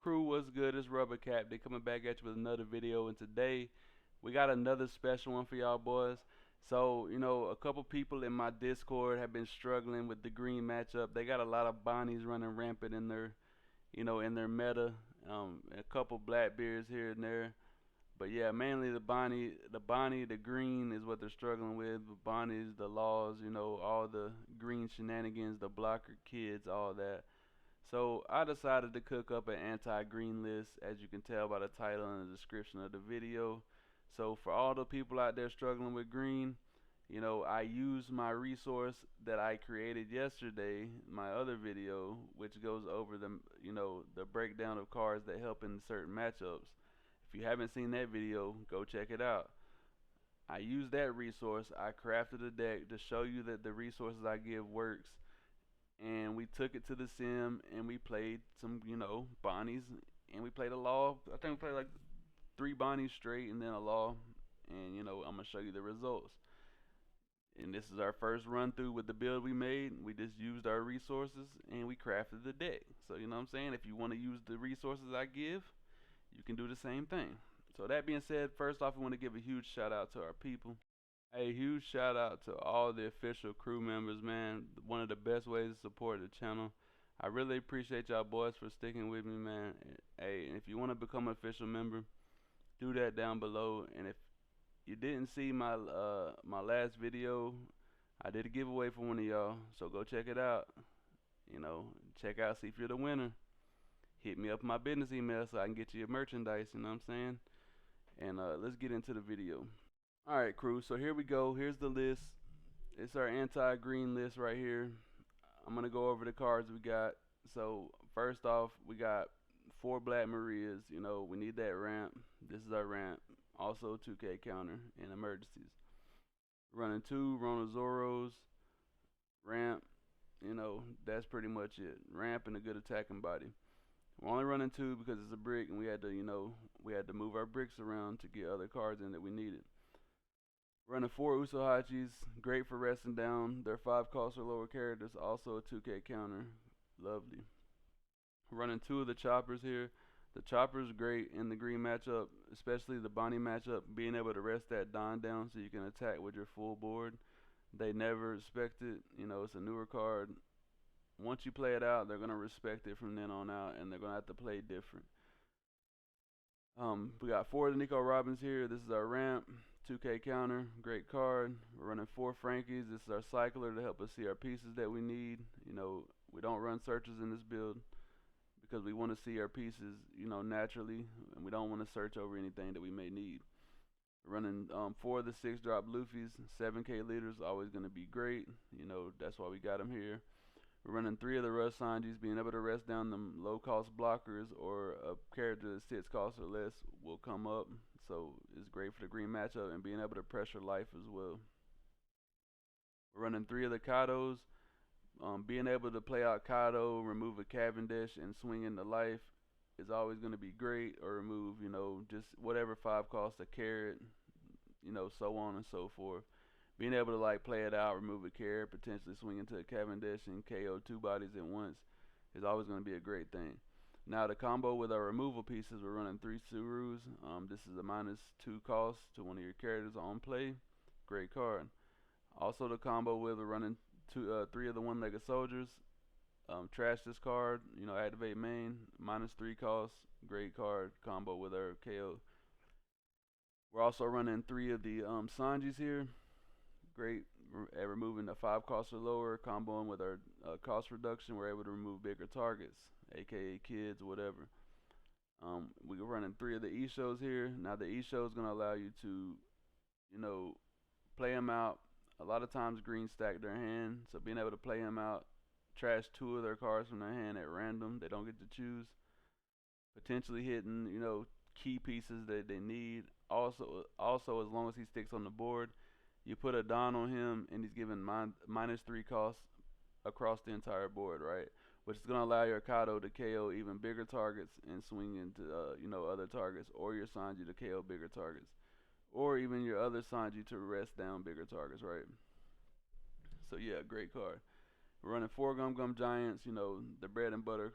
Crew, what's good? It's Rubber Cap. They coming back at you with another video, and today we got another special one for y'all boys. So, a couple people in my Discord have been struggling with the green matchup. They got a lot of Bonnies running rampant in their meta. A couple Blackbeards here and there. But yeah, mainly the green is what they're struggling with. The Bonnies, the laws, all the green shenanigans, the blocker kids, all that. So I decided to cook up an anti-green list, as you can tell by the title and the description of the video. So for all the people out there struggling with green, I used my resource that I created yesterday, my other video, which goes over the breakdown of cards that help in certain matchups. If you haven't seen that video, go check it out. I used that resource. I crafted a deck to show you that the resources I give works, and we took it to the sim and we played some, Bonnies, and we played a law. I think we played like three Bonnies straight and then a law, and I'm gonna show you the results. And this is our first run through with the build we made. We just used our resources and we crafted the deck. So you know what I'm saying? If you want to use the resources I give, you can do the same thing. So that being said, first off, we want to give a huge shout out to our people. A huge shout out to all the official crew members, man. One of the best ways to support the channel. I really appreciate y'all boys for sticking with me, man. Hey, and if you want to become an official member, do that down below. And if you didn't see my last video, I did a giveaway for one of y'all, so go check it out. Check out, see if you're the winner. Hit me up my business email so I can get you your merchandise. You know what I'm saying? And let's get into the video. Alright, crew, so here we go. Here's the list. It's our anti-green list right here. I'm going to go over the cards we got. So, first off, we got 4 Black Marias. We need that ramp. This is our ramp. Also, 2K counter in emergencies. Running 2 Ronozoros. Ramp. That's pretty much it. Ramp and a good attacking body. We're only running 2 because it's a brick, and we had to move our bricks around to get other cards in that we needed. Running 4 Usohachis, great for resting down. They're 5 cost or lower characters, also a 2K counter. Lovely. Running 2 of the choppers here. The chopper's great in the green matchup, especially the Bonnie matchup, being able to rest that Don down so you can attack with your full board. They never respect it. It's a newer card. Once you play it out, they're going to respect it from then on out, and they're going to have to play different. We got 4 of the Nico Robbins here. This is our ramp. 2K counter, great card. We're running 4 Frankies. This is our cycler to help us see our pieces that we need. We don't run searches in this build because we want to see our pieces, naturally, and we don't want to search over anything that we may need. We're running 4 of the 6 drop Luffys. 7K leaders, always going to be great. That's why we got them here. We're running 3 of the Rush Sanjis. Being able to rest down them low cost blockers or a character that 6 costs or less will come up. So it's great for the green matchup and being able to pressure life as well. We're running 3 of the Kados. Being able to play out Kado, remove a Cavendish, and swing into life is always going to be great. Or remove, just whatever 5 costs, a carrot, so on and so forth. Being able to play it out, remove a carrot, potentially swing into a Cavendish and KO 2 bodies at once is always going to be a great thing. Now the combo with our removal pieces, we're running 3 Surus. This is a -2 cost to one of your characters on play. Great card. Also the combo with we're running 3 of the one-legged soldiers. Trash this card, activate main, -3 cost. Great card combo with our KO. We're also running 3 of the Sanjis here. Great at removing the 5 costs or lower, comboing with our cost reduction. We're able to remove bigger targets, aka kids, whatever. We're running 3 of the E-shows here. Now the E-show is going to allow you to, play them out. A lot of times green stack their hand, so being able to play them out, trash 2 of their cards from their hand at random. They don't get to choose. Potentially hitting, key pieces that they need. Also, as long as he sticks on the board, you put a Don on him, and he's given -3 costs across the entire board, right? Which is going to allow your Kado to KO even bigger targets and swing into, other targets, or your Sanji to KO bigger targets, or even your other Sanji to rest down bigger targets, right? So yeah, great card. We're running 4 Gum Gum Giants, the bread and butter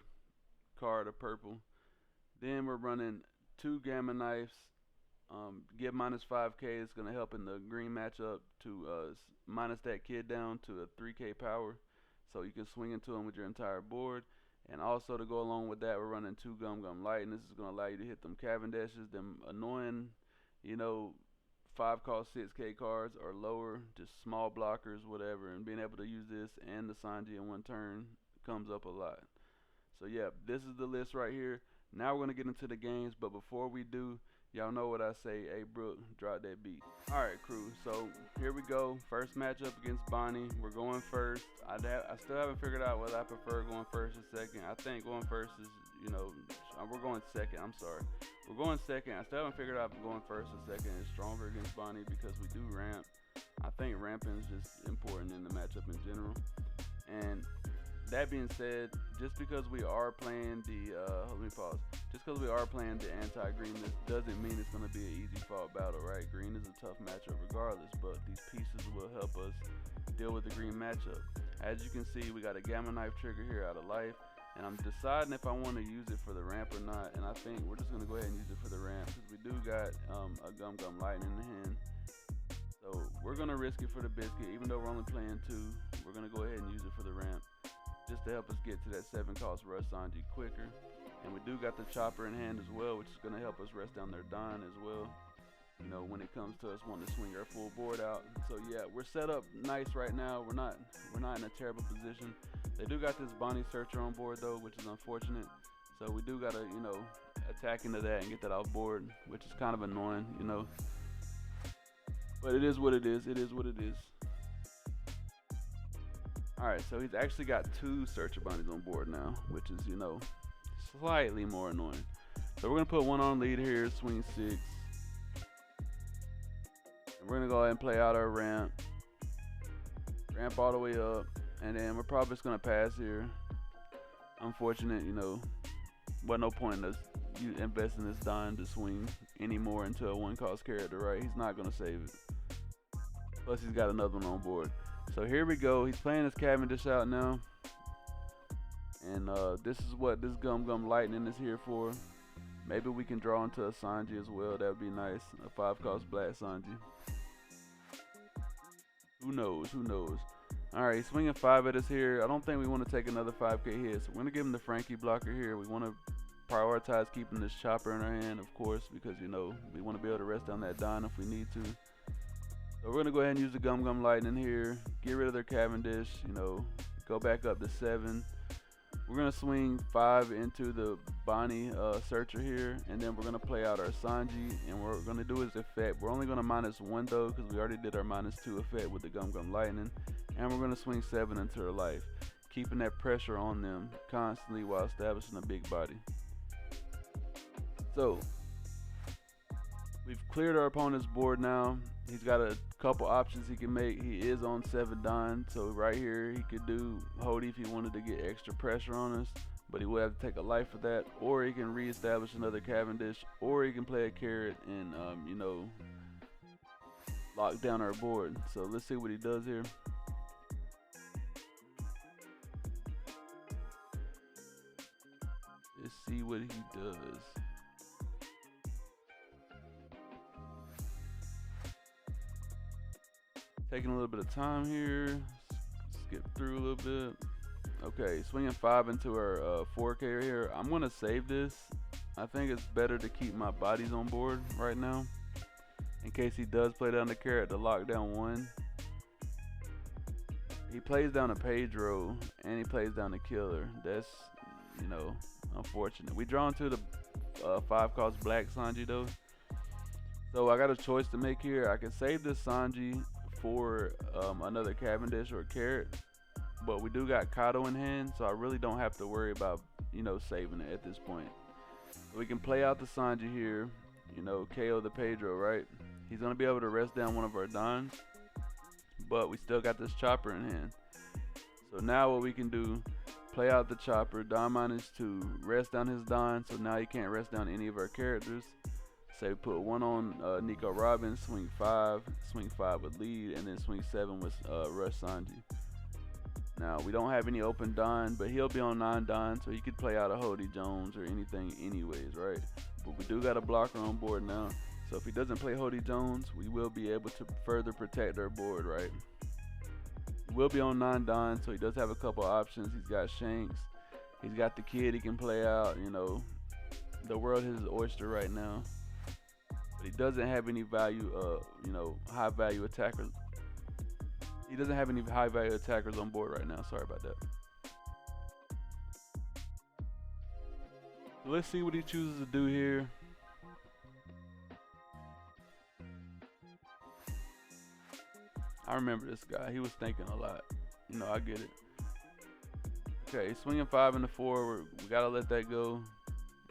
card of purple. Then we're running 2 Gamma Knives. Give minus 5k. It's going to help in the green matchup to minus that kid down to a 3k power. So you can swing into him with your entire board. And also to go along with that, we're running 2 Gum Gum Light. And this is going to allow you to hit them Cavendishes, them annoying, you know, 5 cost 6k cards or lower, just small blockers, whatever. And being able to use this and the Sanji in one turn comes up a lot. So yeah, this is the list right here. Now we're going to get into the games, but before we do, y'all know what I say. Hey, Brooke, drop that beat. All right, crew. So here we go. First matchup against Bonnie. We're going first. I still haven't figured out whether I prefer going first or second. I think going first is, you know, we're going second. I'm sorry. We're going second. I still haven't figured out if going first or second is stronger against Bonnie because we do ramp. I think ramping is just important in the matchup in general. And that being said, just because we are playing the let me pause. Just because we are playing the anti-green, this doesn't mean it's going to be an easy fought battle, right? Green is a tough matchup regardless, but these pieces will help us deal with the green matchup. As you can see, we got a Gamma Knife trigger here out of life, and I'm deciding if I want to use it for the ramp or not. And I think we're just going to go ahead and use it for the ramp because we do got a Gum Gum Light in the hand. So we're going to risk it for the biscuit, even though we're only playing 2. We're going to go ahead and use it for the ramp, just to help us get to that 7 cost rush Sanji quicker. And we do got the chopper in hand as well, which is going to help us rest down their Don as well, you know, when it comes to us wanting to swing our full board out. So yeah, we're set up nice right now. We're not in a terrible position. They do got this Bonnie Searcher on board though, which is unfortunate. So we do got to, you know, attack into that and get that off board, which is kind of annoying, you know. But it is what it is. It is what it is. Alright, so he's actually got 2 Searcher Bunnies on board now, which is, you know, slightly more annoying. So we're going to put 1 on lead here, swing 6. And we're going to go ahead and play out our ramp. Ramp all the way up. And then we're probably just going to pass here. Unfortunate, you know, wasn't no point in us investing this dime to swing anymore into a 1 cost character, right? He's not going to save it. Plus he's got another one on board. So here we go. He's playing his Cavendish out now. And this is what this Gum Gum Lightning is here for. Maybe we can draw into a Sanji as well. That would be nice. A 5 cost black Sanji. Who knows? Who knows? Alright, he's swinging 5 at us here. I don't think we want to take another 5k hit. So we're going to give him the Frankie blocker here. We want to prioritize keeping this chopper in our hand, of course, because, you know, we want to be able to rest down that Don if we need to. So we're going to go ahead and use the Gum Gum Lightning here. Get rid of their Cavendish, you know, go back up to 7. We're going to swing 5 into the Bonnie Searcher here, and then we're going to play out our Sanji, and what we're going to do is effect. We're only going to -1 though, because we already did our -2 effect with the Gum Gum Lightning, and we're going to swing 7 into her life, keeping that pressure on them constantly while establishing a big body. So we've cleared our opponent's board now. He's got a couple options he can make. He is on 7 Don, so right here he could do Hody if he wanted to get extra pressure on us, but he would have to take a life for that, or he can reestablish another Cavendish, or he can play a carrot and you know, lock down our board. So let's see what he does here. Let's see what he does. Taking a little bit of time here. Skip through a little bit. Okay, swinging 5 into our 4K here. I'm going to save this. I think it's better to keep my bodies on board right now, in case he does play down the carrot to lock down 1. He plays down a Pedro, and he plays down the killer. That's, you know, unfortunate. We draw into the 5 cost black Sanji though. So I got a choice to make here. I can save this Sanji for another Cavendish or carrot, but we do got Kato in hand, so I really don't have to worry about, you know, saving it at this point. We can play out the Sanji here, you know, KO the Pedro, right? He's gonna be able to rest down one of our Dons, but we still got this chopper in hand. So now what we can do, play out the chopper, Don -2, rest down his Don, so now he can't rest down any of our characters. Say we put 1 on Nico Robin, swing 5 with lead, and then swing 7 with Rush Sanji. Now, we don't have any open Don, but he'll be on 9 Don, so he could play out a Hody Jones or anything anyways, right? But we do got a blocker on board now. So if he doesn't play Hody Jones, we will be able to further protect our board, right? He will be on 9 Don, so he does have a couple options. He's got Shanks. He's got the kid he can play out, you know. The world is his oyster right now. But he doesn't have any value, you know, high value attackers. He doesn't have any high value attackers on board right now. Sorry about that. So let's see what he chooses to do here. I remember this guy. He was thinking a lot. You know, I get it. Okay, swinging 5 and the 4. We gotta let that go.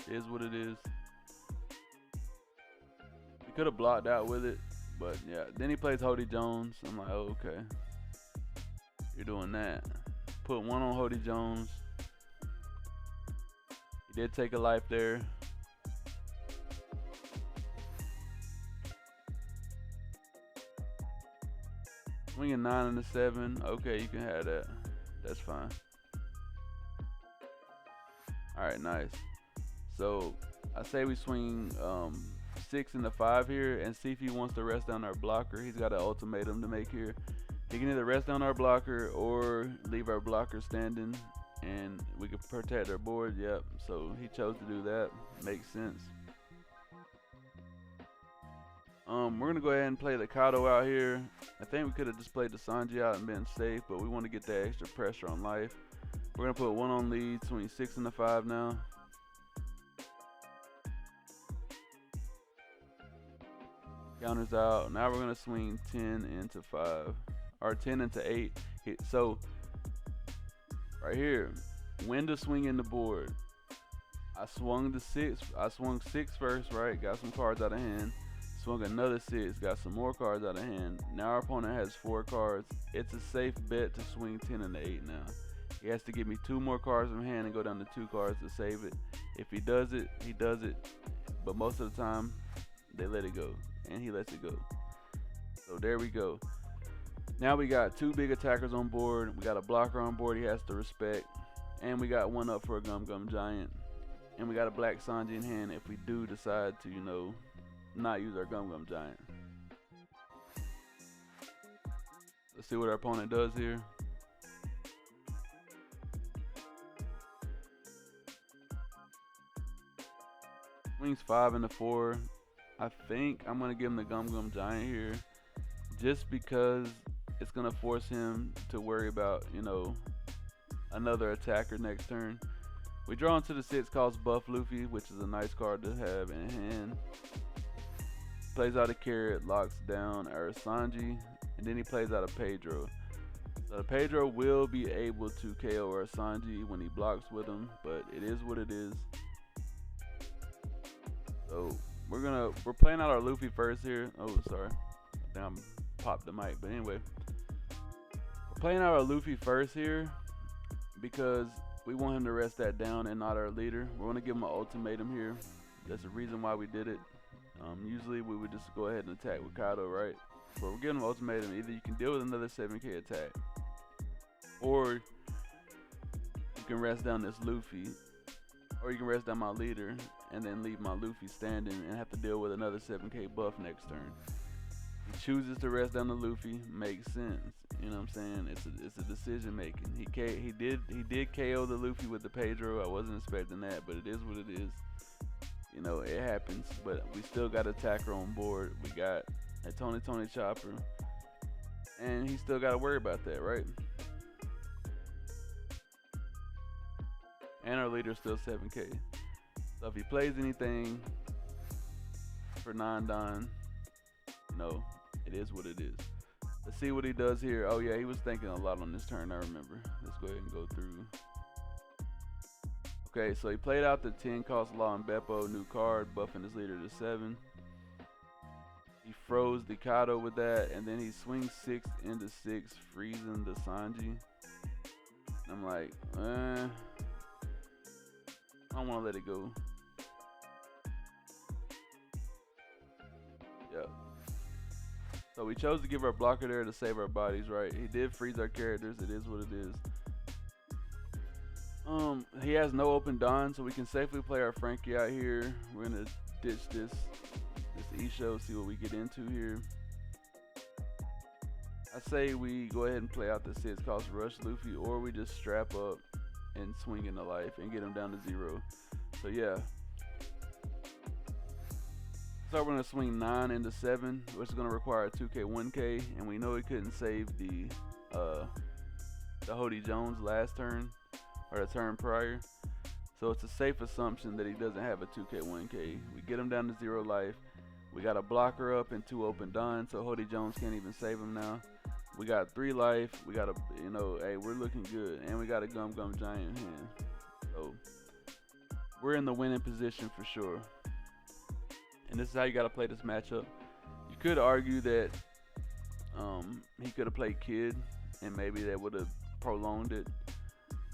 It is what it is. He could have blocked out with it, but yeah. Then he plays Hody Jones. I'm like, oh, okay. You're doing that. Put 1 on Hody Jones. He did take a life there. Swinging 9 and a 7. Okay, you can have that. That's fine. Alright, nice. So I say we swing 6 and the 5 here and see if he wants to rest down our blocker. He's got an ultimatum to make here. He can either rest down our blocker or leave our blocker standing and we can protect our board. Yep, so he chose to do that. Makes sense. We're gonna go ahead and play the Kato out here. I think we could have just played the Sanji out and been safe, but we want to get that extra pressure on life. We're gonna put 1 on lead, swing 6 and the 5 now. Counters out. Now we're gonna swing 10 into 5, or 10 into 8. So right here, when to swing in the board. I swung the 6. I swung 6 first, right? Got some cards out of hand. Swung another 6. Got some more cards out of hand. Now our opponent has 4 cards. It's a safe bet to swing 10 into 8 now. He has to give me 2 more cards from hand and go down to 2 cards to save it. If he does it, he does it. But most of the time, they let it go. And he lets it go. So there we go. Now we got 2 big attackers on board. We got a blocker on board he has to respect. And we got 1 up for a Gum Gum Giant. And we got a Black Sanji in hand if we do decide to, you know, not use our Gum Gum Giant. Let's see what our opponent does here. Swings 5 and the 4. I think I'm gonna give him the Gum Gum Giant here, just because it's gonna force him to worry about, you know, another attacker next turn. We draw into the 6, calls Buff Luffy, which is a nice card to have in hand. Plays out a Carrot, locks down our Sanji, and then he plays out a Pedro. So the Pedro will be able to KO our Sanji when he blocks with him, but it is what it is. So we're playing out our Luffy first here. Oh, sorry, I think I popped the mic, but anyway, we're playing out our Luffy first here because we want him to rest that down and not our leader. We're gonna give him an ultimatum here. That's the reason why we did it. Usually we would just go ahead and attack with Kaido, right? But we're giving him an ultimatum. Either you can deal with another 7k attack, or you can rest down this Luffy, or you can rest down my leader and then leave my Luffy standing and have to deal with another 7k buff next turn. He chooses to rest down the Luffy. Makes sense. You know what I'm saying? It's a decision making. He did KO the Luffy with the Pedro. I wasn't expecting that, but it is what it is. You know, it happens, but we still got attacker on board. We got a Tony Chopper, and he still got to worry about that, right? And our leader's still 7k. So if he plays anything for 9 Don, you know, it is what it is. Let's see what he does here. Oh yeah, he was thinking a lot on this turn, I remember. Let's go ahead and go through. Okay, so he played out the 10 cost Law and Beppo, new card, buffing his leader to 7. He froze the Kaido with that, and then he swings 6 into 6, freezing the Sanji. I'm like, I don't want to let it go. Yep. So we chose to give our blocker there to save our bodies, right? He did freeze our characters. It is what it is. He has no open Don, so we can safely play our Frankie out here. We're gonna ditch this E-show, see what we get into here. I say we go ahead and play out the 6 cost rush Luffy, or we just strap up and swing into life and get him down to 0. So yeah. So we're gonna swing 9 into 7, which is gonna require a 2K 1K, and we know he couldn't save the Hody Jones last turn or the turn prior. So it's a safe assumption that he doesn't have a 2K 1K. We get him down to 0 life. We got a blocker up and 2 open Don, so Hody Jones can't even save him now. We got 3 life. We got a, hey, we're looking good, and we got a Gum Gum Giant in hand. So we're in the winning position for sure. And this is how you got to play this matchup. You could argue that he could have played Kid, and maybe that would have prolonged it.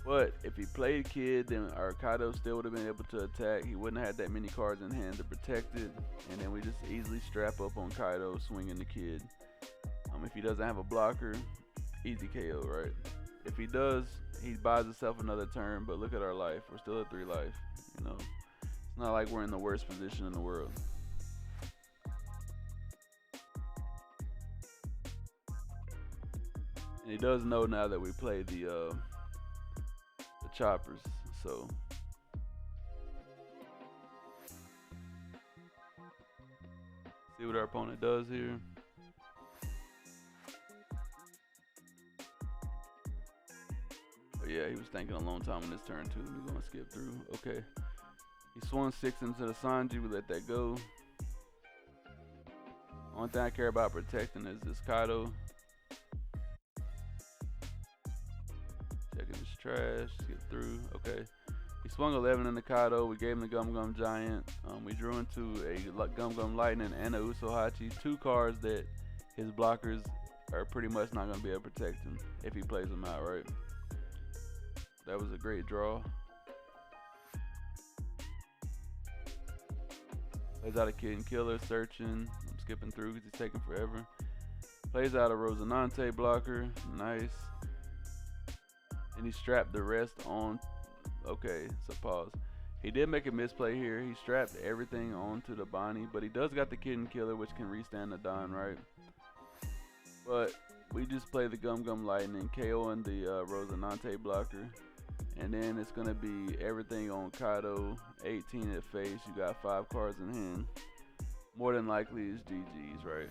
But if he played Kid, then our Kaido still would have been able to attack. He wouldn't have had that many cards in hand to protect it. And then we just easily strap up on Kaido, swinging the Kid. If he doesn't have a blocker, easy KO, right? If he does, he buys himself another turn, but look at our life. We're still at 3 life, It's not like we're in the worst position in the world. And he does know now that we played the choppers, so see what our opponent does here. Oh yeah, he was thinking a long time on this turn too. We're gonna skip through. Okay, he swung 6 into the Sanji. We let that go. Only thing I care about protecting is this Kaido. Checking his trash, skip through. Okay, he swung 11 in the Kaido. We gave him the Gum Gum Giant. We drew into a Gum Gum Lightning and a Usohachi, 2 cards that his blockers are pretty much not gonna be able to protect him if he plays them out, right? That was a great draw. Plays out a Kid and Killer, searching. I'm skipping through because he's taking forever. Plays out a Rosinante blocker, nice. And he strapped the rest on. Okay, so pause. He did make a misplay here. He strapped everything onto the Bonnie, but he does got the Kid and Killer, which can restand the Don, right? But we just play the Gum Gum Lightning, KOing the Rosinante blocker. And then it's going to be everything on Kaido, 18 at face. You got 5 cards in hand. More than likely it's GG's, right?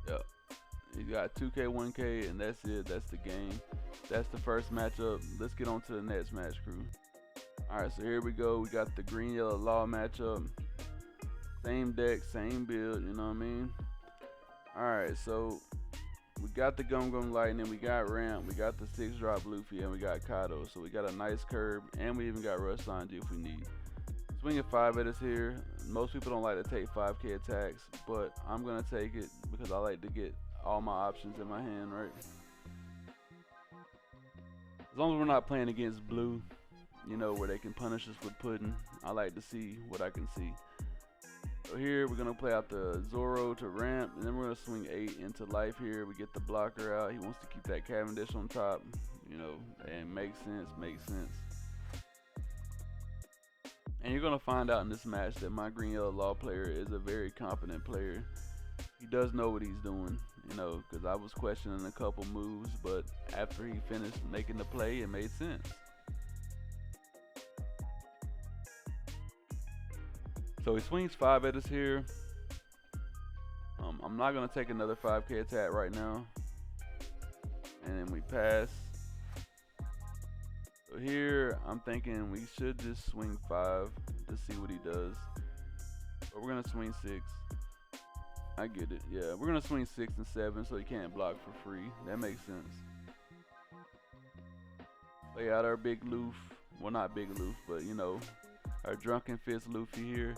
Yep. You got 2K, 1K, and that's it. That's the game. That's the first matchup. Let's get on to the next match, crew. Alright, so here we go. We got the Green Yellow Law matchup. Same deck, same build, you know what I mean? Alright, so we got the Gum Gum Lightning, we got Ramp, we got the 6-drop Luffy, and we got Kaido. So we got a nice curb, and we even got Rush Sanji if we need. Swinging 5 at us here. Most people don't like to take 5K attacks, but I'm going to take it because I like to get all my options in my hand, right? As long as we're not playing against blue, where they can punish us with pudding, I like to see what I can see. So here we're going to play out the Zoro to Ramp, and then we're going to swing 8 into life here. We get the blocker out. He wants to keep that Cavendish on top, and makes sense. And you're going to find out in this match that my Green Yellow Law player is a very competent player. He does know what he's doing, because I was questioning a couple moves, but after he finished making the play, it made sense. So he swings 5 at us here. I'm not going to take another 5K attack right now. And then we pass. So here, I'm thinking we should just swing 5 to see what he does. But we're going to swing 6. I get it. Yeah, we're going to swing 6 and 7 so he can't block for free. That makes sense. Play out our big Loof. Well, not big Loof, but our Drunken Fist Luffy here.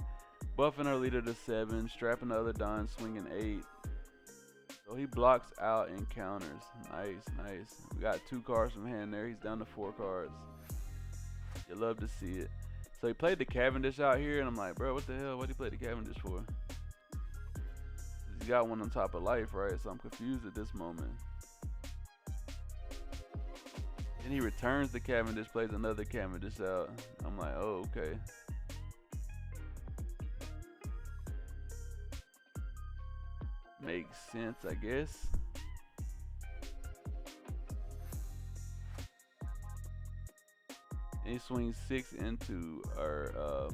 Buffing our leader to 7, strapping the other Don, swinging 8. So he blocks out and counters. Nice. We got 2 cards from hand there. He's down to 4 cards. You love to see it. So he played the Cavendish out here, and I'm like, bro, what the hell? What'd he play the Cavendish for? got one on top of life, right? So I'm confused at this moment. Then he returns the Cavendish, plays another Cavendish out. I'm like, oh, okay. Makes sense, I guess. And he swings 6 into our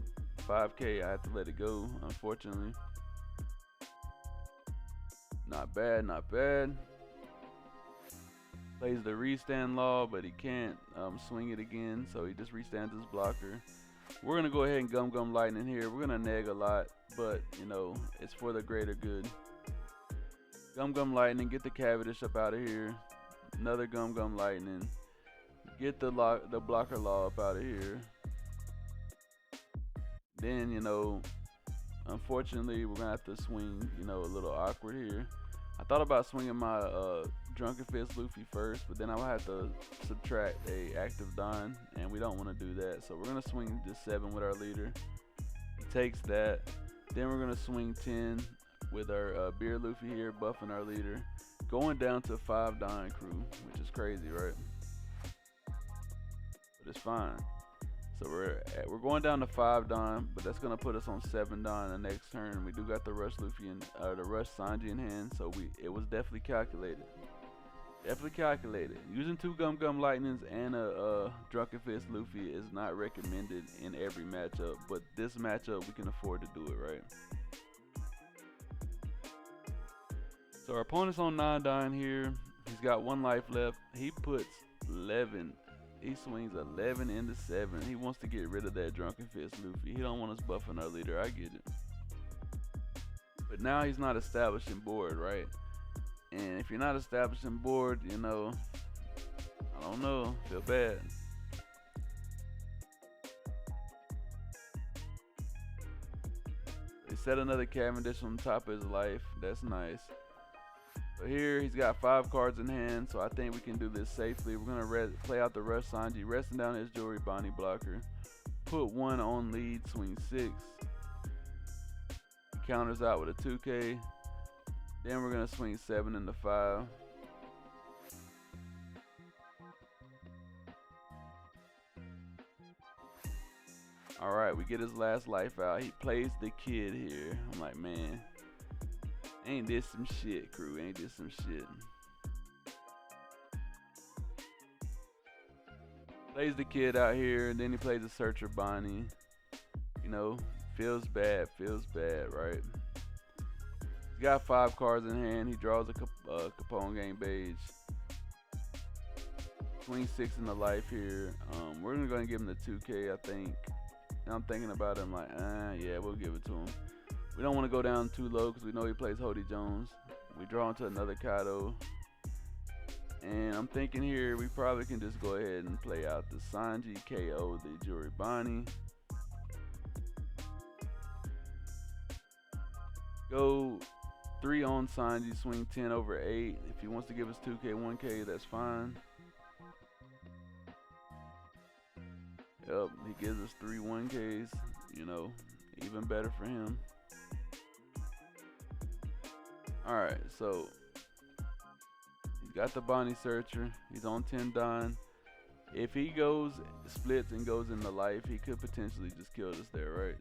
5K. I have to let it go, unfortunately. Not bad, not bad. Plays the restand law, but he can't swing it again, so he just restands his blocker. We're gonna go ahead and Gum Lightning here. We're gonna neg a lot, but you know, it's for the greater good. Gum Lightning, get the Cavendish up out of here. Another Gum Lightning. Get the blocker law up out of here. Then, you know, unfortunately, we're gonna have to swing, you know, a little awkward here. I thought about swinging my Drunken Fist Luffy first, but then I would have to subtract a active Don, and we don't want to do that. So we're gonna swing this 7 with our leader. He takes that. Then we're gonna swing 10 with our Beer Luffy here, buffing our leader, going down to 5 Don crew, which is crazy, right? But it's fine. So we're going down to 5 Don, but that's gonna put us on 7 Don the next turn. We do got the Rush Luffy and the Rush Sanji in hand, so it was definitely calculated. Definitely calculated. Using 2 Gum Lightnings and a Drunken Fist Luffy is not recommended in every matchup, but this matchup we can afford to do it, right? So our opponent's on 9 Don here. He's got 1 life left. He puts 11. He swings 11 into 7. He wants to get rid of that Drunken Fist Luffy. He don't want us buffing our leader. I get it. But now he's not establishing board, right? And if you're not establishing board, you know, I don't know. Feel bad. They set another Cavendish on top of his life. That's nice. So here he's got 5 cards in hand, so I think we can do this safely. We're gonna play out the Rush Sanji, resting down his Jewelry Bonnie blocker. Put 1 on lead, swing 6. He counters out with a 2K. Then we're gonna swing 7 into 5. All right, we get his last life out. He plays the kid here. I'm like, man. Ain't this some shit, crew? Ain't this some shit? Plays the kid out here, and then he plays a Searcher Bonnie. You know, feels bad, right? He's got 5 cards in hand. He draws a Capone Game Beige. Swing 6 in the life here. We're gonna give him the 2K, I think. And I'm thinking about him like, yeah, we'll give it to him. We don't want to go down too low because we know he plays Hody Jones. We draw into another Kaido. And I'm thinking here we probably can just go ahead and play out the Sanji, KO the Jewelry Bonnie. Go 3 on Sanji, swing 10 over 8. If he wants to give us 2K, 1K, that's fine. Yep, he gives us 3 1Ks, you know, even better for him. Alright, so he's got the Bonnie Searcher. He's on 10 Don. If he goes, splits and goes into life, he could potentially just kill us there, right?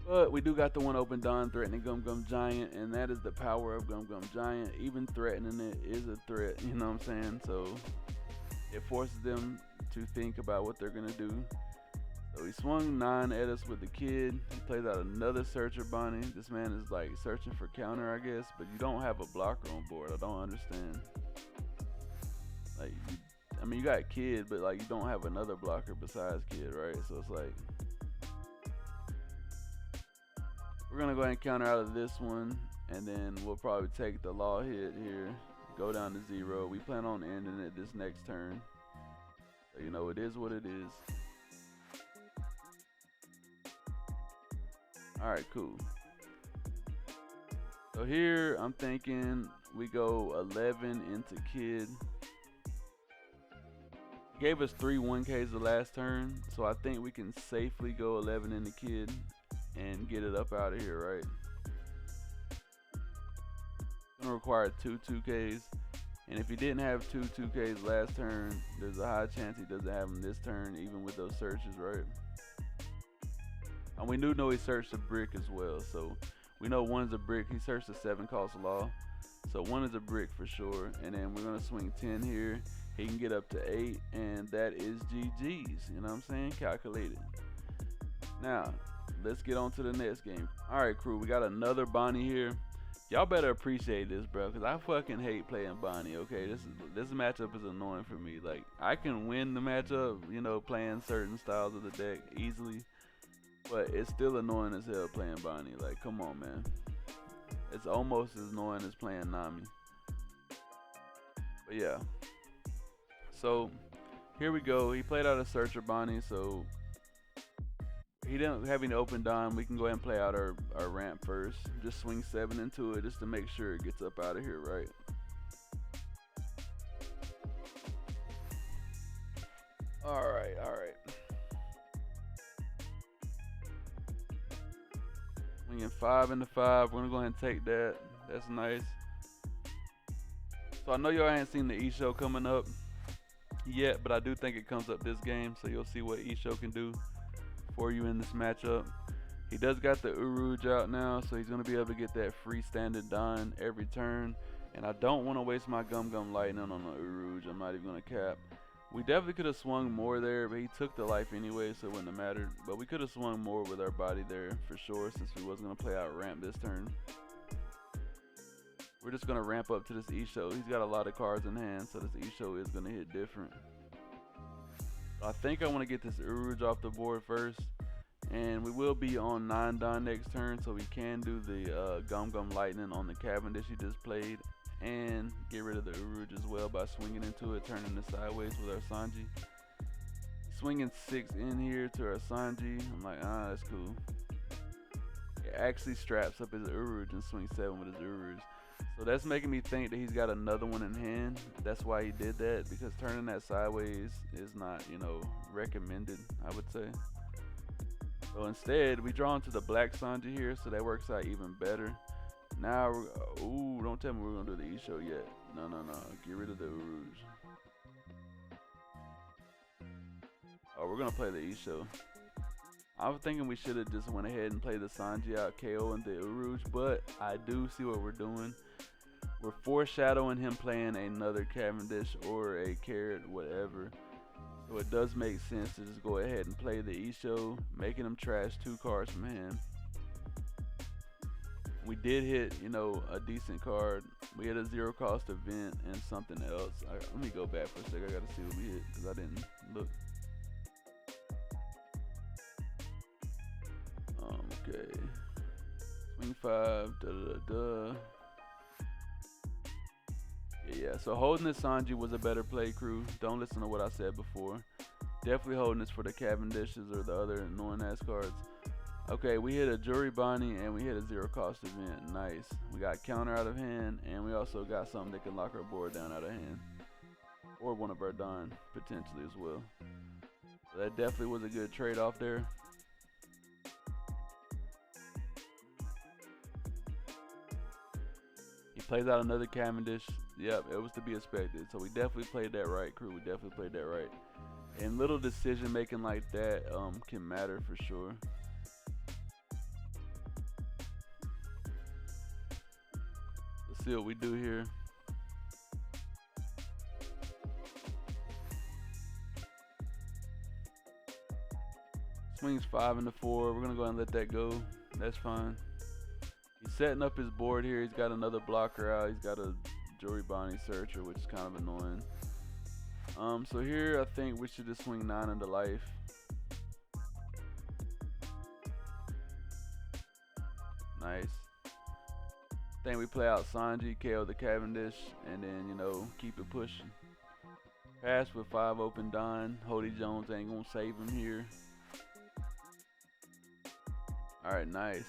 But we do got the 1 open Don threatening Gum Giant, and that is the power of Gum Giant. Even threatening it is a threat, you know what I'm saying? So it forces them to think about what they're gonna do. So he swung 9 at us with the kid. He plays out another Searcher Bonnie. This man is like searching for counter, I guess, but you don't have a blocker on board. I don't understand. Like, I mean, you got kid, but like you don't have another blocker besides kid, right? So it's like, we're gonna go ahead and counter out of this one, and then we'll probably take the law hit here, go down to 0. We plan on ending it this next turn. So, you know, it is what it is. Alright, cool. So here I'm thinking we go 11 into kid. Gave us 3 1Ks the last turn, so I think we can safely go 11 into kid and get it up out of here, right? gonna require 2 2Ks. And if he didn't have 2 2Ks last turn, there's a high chance he doesn't have them this turn, even with those searches, right? And we do know he searched a brick as well, so we know one is a brick. He searched a 7-cost law, so one is a brick for sure. And then we're gonna swing 10 here. He can get up to 8, and that is GG's. You know what I'm saying? Calculated. Now, let's get on to the next game. All right, crew, we got another Bonnie here. Y'all better appreciate this, bro, because I fucking hate playing Bonnie, okay? This matchup is annoying for me. Like, I can win the matchup, you know, playing certain styles of the deck easily, but it's still annoying as hell playing Bonnie. Like, come on, man. It's almost as annoying as playing Nami. But yeah. So, here we go. He played out a Searcher Bonnie, so he didn't have any open dime. We can go ahead and play out our ramp first. Just swing 7 into it just to make sure it gets up out of here, right? Alright. Swinging 5 into 5. We're gonna go ahead and take that. That's nice. So I know y'all ain't seen the E-Show coming up yet, but I do think it comes up this game, so you'll see what E-Show can do for you in this matchup. He does got the Uruj out now, so he's going to be able to get that free standard done every turn. And I don't want to waste my Gum Lightning on the Uruj. I'm not even going to cap. We definitely could have swung more there, but he took the life anyway, so it wouldn't have mattered. But we could have swung more with our body there for sure, since we wasn't going to play out ramp this turn. We're just going to ramp up to this E-Show. He's got a lot of cards in hand, so this E-Show is going to hit different. I think I want to get this Uruj off the board first, and we will be on 9 Don next turn, so we can do the Gum Lightning on the Cavendish he just played, and get rid of the Uruj as well by swinging into it, turning it sideways with our Sanji. Swinging 6 in here to our Sanji. I'm like, that's cool. It actually straps up his Uruj and swings 7 with his Uruj. So that's making me think that he's got another one in hand. That's why he did that, because turning that sideways is not, you know, recommended, I would say. So instead, we draw into the black Sanji here, so that works out even better. Now, ooh, don't tell me we're gonna do the E-Show yet. No. Get rid of the Uruj. Oh, we're gonna play the E-Show. I was thinking we should have just went ahead and played the Sanji out, KO and the Uruj, but I do see what we're doing. We're foreshadowing him playing another Cavendish or a Carrot, whatever. So it does make sense to just go ahead and play the E-Show, making him trash 2 cards from hand. We did hit, you know, a decent card. We had a 0-cost event and something else. Let me go back for a second. I gotta see what we hit, because I didn't look. Okay. Swing 5, Yeah, so holding this Sanji was a better play, crew. Don't listen to what I said before. Definitely holding this for the Cavendishes or the other annoying ass cards. Okay, we hit a Jury Bonnie and we hit a 0-cost event. Nice. We got counter out of hand, and we also got something that can lock our board down out of hand. Or one of our Don, potentially as well. So that definitely was a good trade-off there. He plays out another Cavendish. Yep, it was to be expected. So we definitely played that right, crew. We definitely played that right. And little decision making like that can matter for sure. Let's see what we do here. Swings 5 into 4. We're gonna go ahead and let that go. That's fine. He's setting up his board here. He's got another blocker out. He's got a Jury Bonnie Searcher, which is kind of annoying. So here I think we should just swing 9 into life. Nice. I think we play out Sanji, KO the Cavendish, and then, you know, keep it pushing. Pass with 5 open Don. Hody Jones ain't gonna save him here. Alright, nice.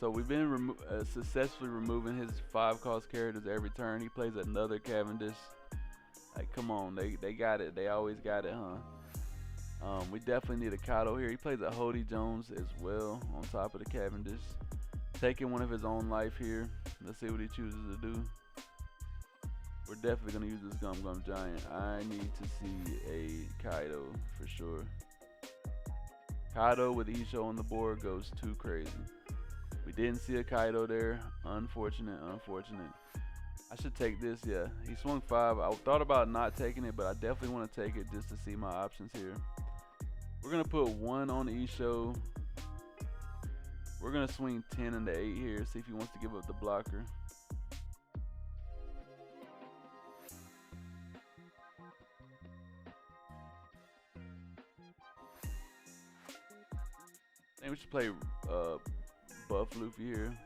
So we've been successfully removing his 5-cost characters every turn. He plays another Cavendish. Like, come on, they got it. They always got it, huh? We definitely need a Kato here. He plays a Hody Jones as well on top of the Cavendish. Taking one of his own life here. Let's see what he chooses to do. We're definitely gonna use this Gum Gum Giant. I need to see a Kaido for sure. Kaido with Isho on the board goes too crazy. We didn't see a Kaido there. Unfortunate, unfortunate. I should take this, yeah. He swung 5. I thought about not taking it, but I definitely want to take it just to see my options here. We're gonna put 1 on Isho. We're gonna swing 10 into 8 here, see if he wants to give up the blocker. I think we should play Buff Luffy here.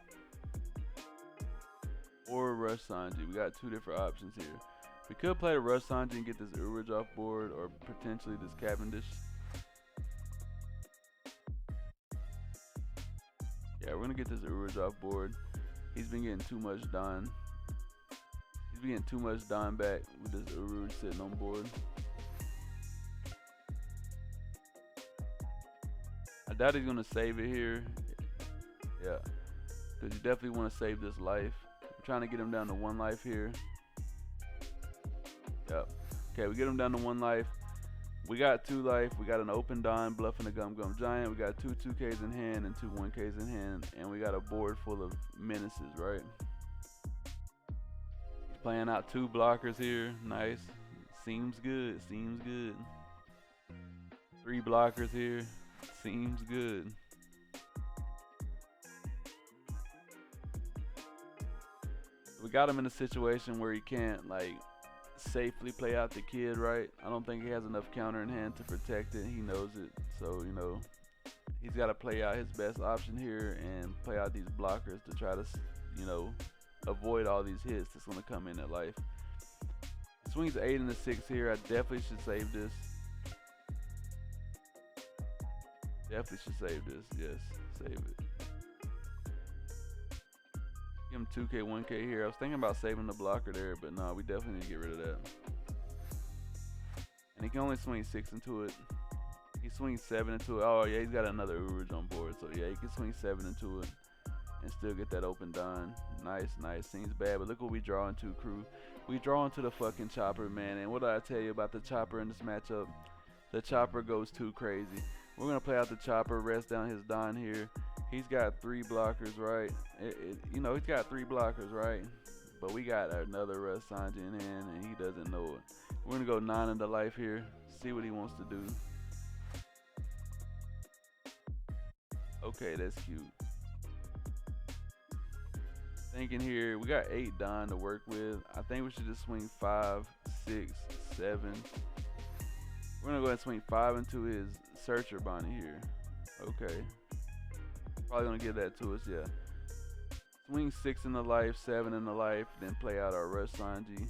Or Rush Sanji. We got 2 different options here. We could play the Rush Sanji and get this Uruj off board, or potentially this Cavendish. Yeah, we're gonna get this Uruj off board. He's been getting too much Don. He's been getting too much Don back with this Uruj sitting on board. I doubt he's gonna save it here. Yeah, because you definitely want to save this life. I'm trying to get him down to 1 life here. Yep. Okay, we get him down to 1 life. We got 2 life. We got an open Don bluffing a Gum Gum Giant. We got 2 2Ks in hand and 2 1Ks in hand, and we got a board full of menaces, right? He's playing out 2 blockers here. Nice. Seems good. Seems good. 3 blockers here. Seems good. We got him in a situation where he can't like safely play out the kid, right? I don't think he has enough counter in hand to protect it. He knows it, so you know he's got to play out his best option here and play out these blockers to try to, you know, avoid all these hits that's gonna come in at life. Swings 8 and a 6 here. I definitely should save this. Definitely should save this. Yes, save it. Give him 2K, 1K here. I was thinking about saving the blocker there, but no, we definitely need to get rid of that. And he can only swing 6 into it. He swings 7 into it. Oh yeah, he's got another Uruj on board, so yeah, he can swing 7 into it and still get that open Don. Nice, nice. Seems bad, but look what we draw into, crew. We draw into the fucking Chopper, man. And what did I tell you about the Chopper in this matchup? The Chopper goes too crazy. We're gonna play out the Chopper, rest down his Don here. He's got 3 blockers, right? You know, he's got 3 blockers, right? But we got another Rush Sanji in hand, and he doesn't know it. We're gonna go 9 into life here. See what he wants to do. Okay, that's cute. Thinking here, we got 8 Don to work with. I think we should just swing 5, 6, 7. We're gonna go ahead and swing 5 into his Searcher Bonnie here. Okay. Probably gonna give that to us, yeah. Swing 6 in the life, 7 in the life, then play out our Rush Sanji.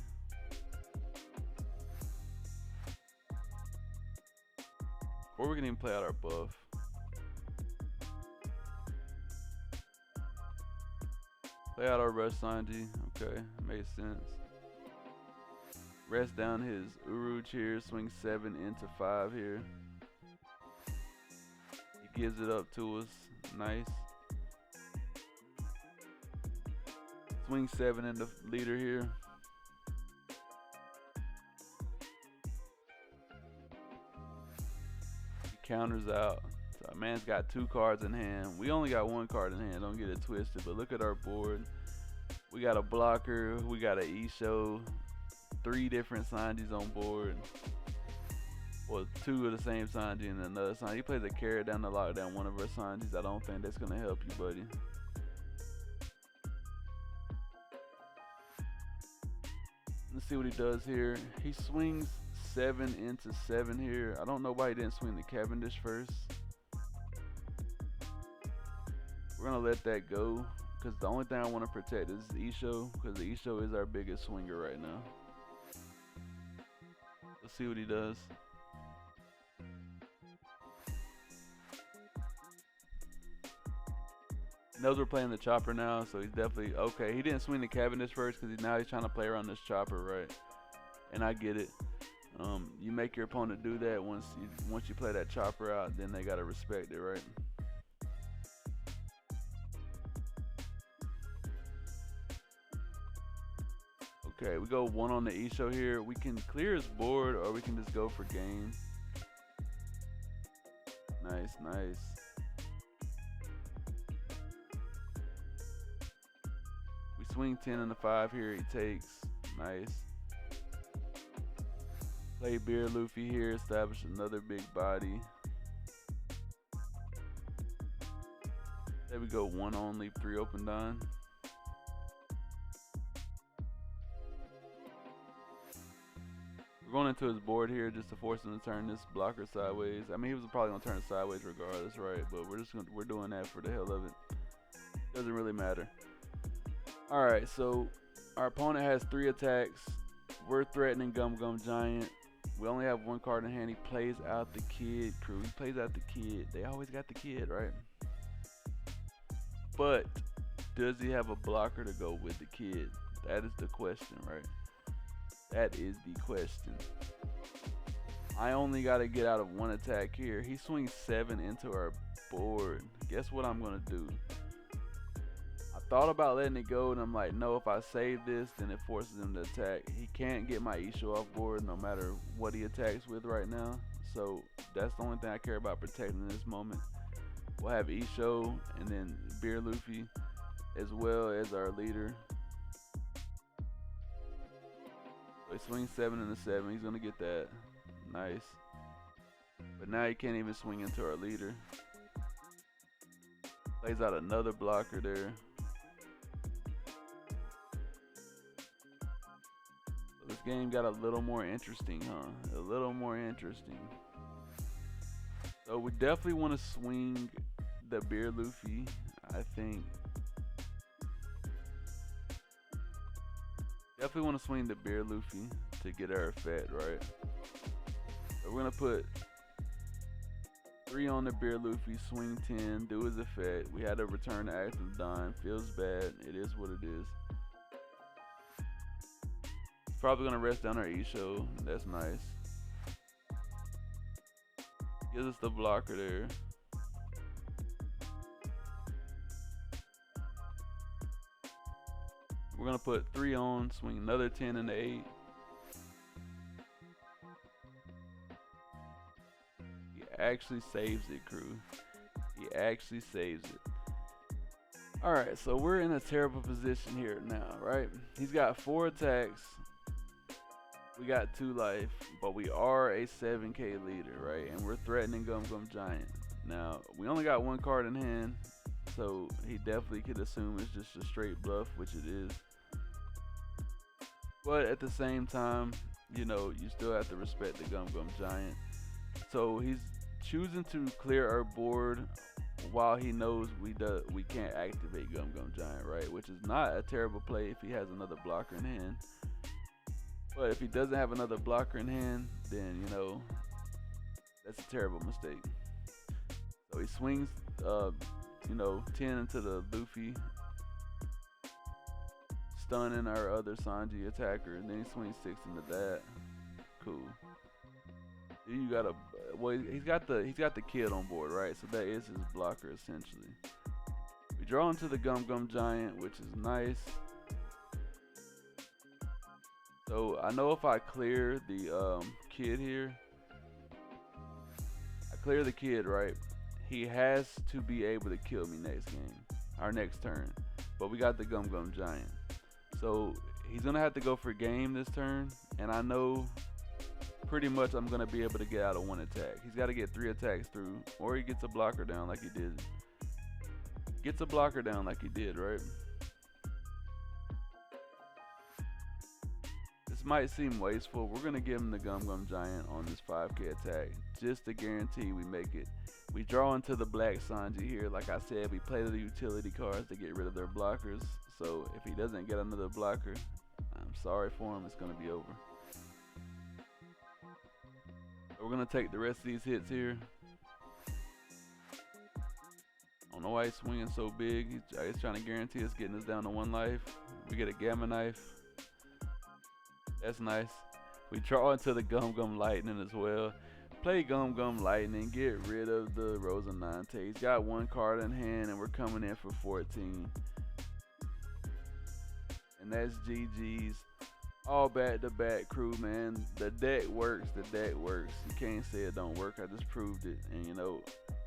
Or we can even play out our buff. Play out our Rush Sanji. Okay, makes sense. Rest down his Uruj here, swing 7 into 5 here. He gives it up to us. Nice. Swing 7 into leader here. He counters out. So man's got 2 cards in hand. We only got 1 card in hand. Don't get it twisted. But look at our board. We got a blocker. We got an Isho. 3 different Sanjis on board. Well, 2 of the same Sanji and another Sanji. He plays a carrot down to lock down one of our Sanjis. I don't think that's going to help you, buddy. Let's see what he does here. He swings 7 into 7 here. I don't know why he didn't swing the Cavendish first. We're going to let that go, because the only thing I want to protect is Isho, because the Isho is our biggest swinger right now. Let's see what he does. He knows we're playing the Chopper now, so he's definitely okay. He didn't swing the Cavendish first because now he's trying to play around this Chopper, right? And I get it. You make your opponent do that once you play that Chopper out, then they gotta respect it, right? Okay, we go 1 on the Isho here. We can clear his board or we can just go for game. Nice, nice. We swing 10 and the 5 here. He takes. Nice. Play Beer Luffy here. Establish another big body. There we go. 1 on, leave 3 open down. We're going into his board here just to force him to turn this blocker sideways. I mean, he was probably gonna turn it sideways regardless, right? But we're doing that for the hell of it. Doesn't really matter. All right, so our opponent has 3 attacks. We're threatening Gum Gum Giant. We only have 1 card in hand. He plays out the kid, crew. He plays out the kid. They always got the kid, right? But does he have a blocker to go with the kid? That is the question, right? That is the question. I only got to get out of 1 attack here. He swings 7 into our board. Guess what I'm going to do? I thought about letting it go, and I'm like, no, if I save this, then it forces him to attack. He can't get my Isho off board no matter what he attacks with right now. So that's the only thing I care about protecting in this moment. We'll have Isho and then Beer Luffy as well as our leader. So he swings 7 and a 7. He's gonna get that. Nice. But now he can't even swing into our leader. Plays out another blocker there. So this game got a little more interesting, huh? A little more interesting. So we definitely want to swing the Beer Luffy, I think. Definitely want to swing the Beer Luffy to get our effect, right? So we're going to put 3 on the Beer Luffy, swing 10, do his effect. We had to return the active dime. Feels bad. It is what it is. Probably going to rest down our Isho. That's nice. Gives us the blocker there. We're gonna put 3 on, swing another 10 and 8. He actually saves it, crew. He actually saves it. Alright, so we're in a terrible position here now, right? He's got 4 attacks. We got 2 life, but we are a 7K leader, right? And we're threatening Gum Gum Giant. Now, we only got 1 card in hand, so he definitely could assume it's just a straight bluff, which it is. But at the same time, you know, you still have to respect the Gum Gum Giant. So he's choosing to clear our board while he knows we can't activate Gum Gum Giant, right? Which is not a terrible play if he has another blocker in hand. But if he doesn't have another blocker in hand, then, you know, that's a terrible mistake. So he swings, you know, 10 into the Luffy, stunning our other Sanji attacker, and then he swings 6 into that. Cool. Then you got a, well, he's got the kid on board, right? So that is his blocker essentially. We draw into the Gum Gum Giant, which is nice. So I know if I clear the kid here, I clear the kid, right? He has to be able to kill me next game, our next turn. But we got the Gum Gum Giant. So he's gonna have to go for game this turn, and I know pretty much I'm gonna be able to get out of 1 attack. He's gotta get 3 attacks through, or he gets a blocker down like he did. Gets a blocker down like he did, right? This might seem wasteful. We're gonna give him the Gum Gum Giant on this 5K attack, just to guarantee we make it. We draw into the Black Sanji here. Like I said, we play the utility cards to get rid of their blockers. So if he doesn't get another blocker, I'm sorry for him, it's gonna be over. So we're gonna take the rest of these hits here. I don't know why he's swinging so big. He's trying to guarantee us getting us down to 1 life. We get a Gamma Knife. That's nice. We draw into the Gum Gum Lightning as well. Play Gum Gum Lightning, get rid of the Rosinante. He's got 1 card in hand, and we're coming in for 14. And that's GG's. All back to back crew, man. The deck works. The deck works. You can't say it don't work. I just proved it. And you know,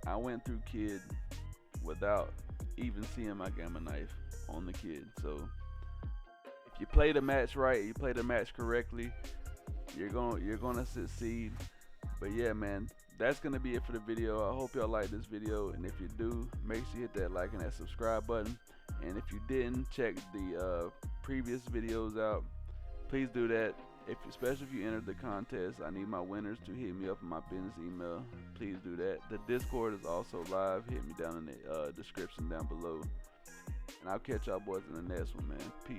I went through kid without even seeing my gamma knife on the kid. So if you play the match right, you play the match correctly, you're gonna succeed. But yeah, man, that's gonna be it for the video. I hope y'all like this video, and if you do, make sure you hit that like and that subscribe button. And if you didn't, check the previous videos out. Please do that. Especially if you entered the contest, I need my winners to hit me up on my business email. Please do that. The Discord is also live. Hit me down in the description down below. And I'll catch y'all boys in the next one, man. Peace.